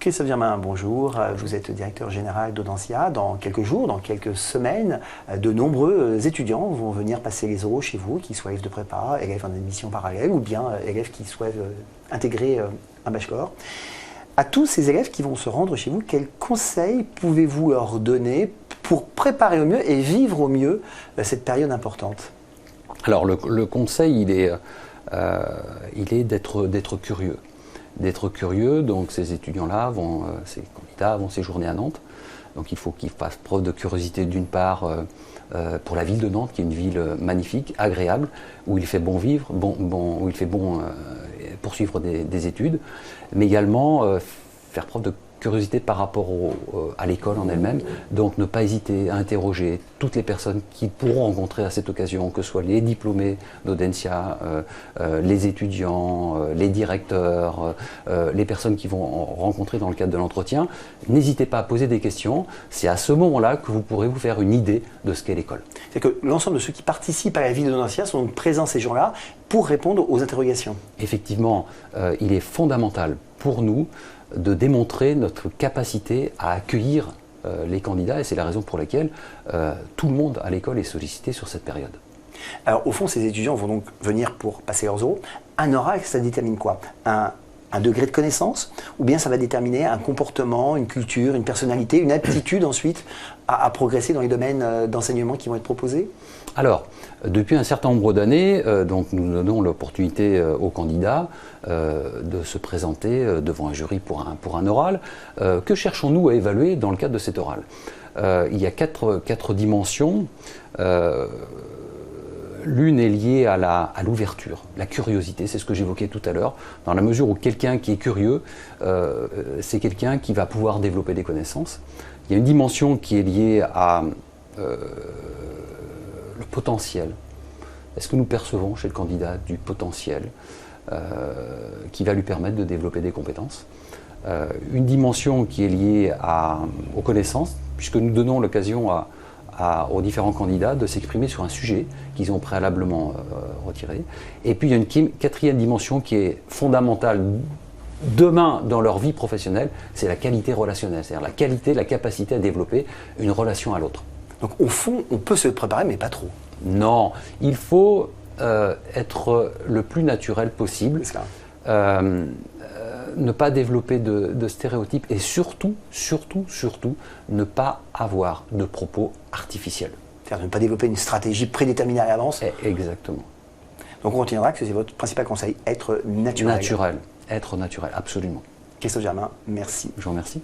Christophe Germain, bonjour. Vous êtes directeur général d'Audencia. Dans quelques jours, dans quelques semaines, de nombreux étudiants vont venir passer les oraux chez vous, qu'ils soient élèves de prépa, élèves en admission parallèle ou bien élèves qui souhaitent intégrer un bachelor. À tous ces élèves qui vont se rendre chez vous, quels conseils pouvez-vous leur donner pour préparer au mieux et vivre au mieux cette période importante? Alors le conseil, il est d'être curieux. D'être curieux, donc ces étudiants-là, ces candidats vont séjourner à Nantes. Donc il faut qu'ils fassent preuve de curiosité d'une part pour la ville de Nantes, qui est une ville magnifique, agréable, où il fait bon vivre, où il fait bon poursuivre des études, mais également faire preuve de curiosité par rapport à l'école en elle-même, donc ne pas hésiter à interroger toutes les personnes qui pourront rencontrer à cette occasion, que ce soit les diplômés d'Audencia, les étudiants, les directeurs, les personnes qui vont rencontrer dans le cadre de l'entretien. N'hésitez pas à poser des questions, c'est à ce moment-là que vous pourrez vous faire une idée de ce qu'est l'école. C'est que l'ensemble de ceux qui participent à la vie d'Audencia sont donc présents ces jours-là pour répondre aux interrogations. Effectivement, il est fondamental pour nous de démontrer notre capacité à accueillir les candidats, et c'est la raison pour laquelle tout le monde à l'école est sollicité sur cette période. Alors au fond, ces étudiants vont donc venir pour passer leurs oraux. Un oral, ça détermine quoi? Un degré de connaissance, ou bien ça va déterminer un comportement, une culture, une personnalité, une aptitude ensuite à progresser dans les domaines d'enseignement qui vont être proposés? Alors, depuis un certain nombre d'années, donc nous donnons l'opportunité aux candidats de se présenter devant un jury pour un oral. Que cherchons-nous à évaluer dans le cadre de cet oral? Il y a quatre dimensions. L'une est liée à l'ouverture, la curiosité, c'est ce que j'évoquais tout à l'heure, dans la mesure où quelqu'un qui est curieux, c'est quelqu'un qui va pouvoir développer des connaissances. Il y a une dimension qui est liée à le potentiel. Est-ce que nous percevons chez le candidat du potentiel qui va lui permettre de développer des compétences? Une dimension qui est liée aux connaissances, puisque nous donnons l'occasion aux différents candidats de s'exprimer sur un sujet qu'ils ont préalablement retiré. Et puis il y a une quatrième dimension qui est fondamentale demain dans leur vie professionnelle, c'est la qualité relationnelle, c'est-à-dire la qualité, la capacité à développer une relation à l'autre. Donc au fond, on peut se préparer, mais pas trop. Non, il faut être le plus naturel possible, ne pas développer de stéréotypes et surtout, ne pas avoir de propos artificiels. C'est-à-dire ne pas développer une stratégie prédéterminée à l'avance. Exactement. Donc on retiendra que c'est votre principal conseil, être naturel. Être naturel, absolument. Christophe Germain, merci. Je vous remercie.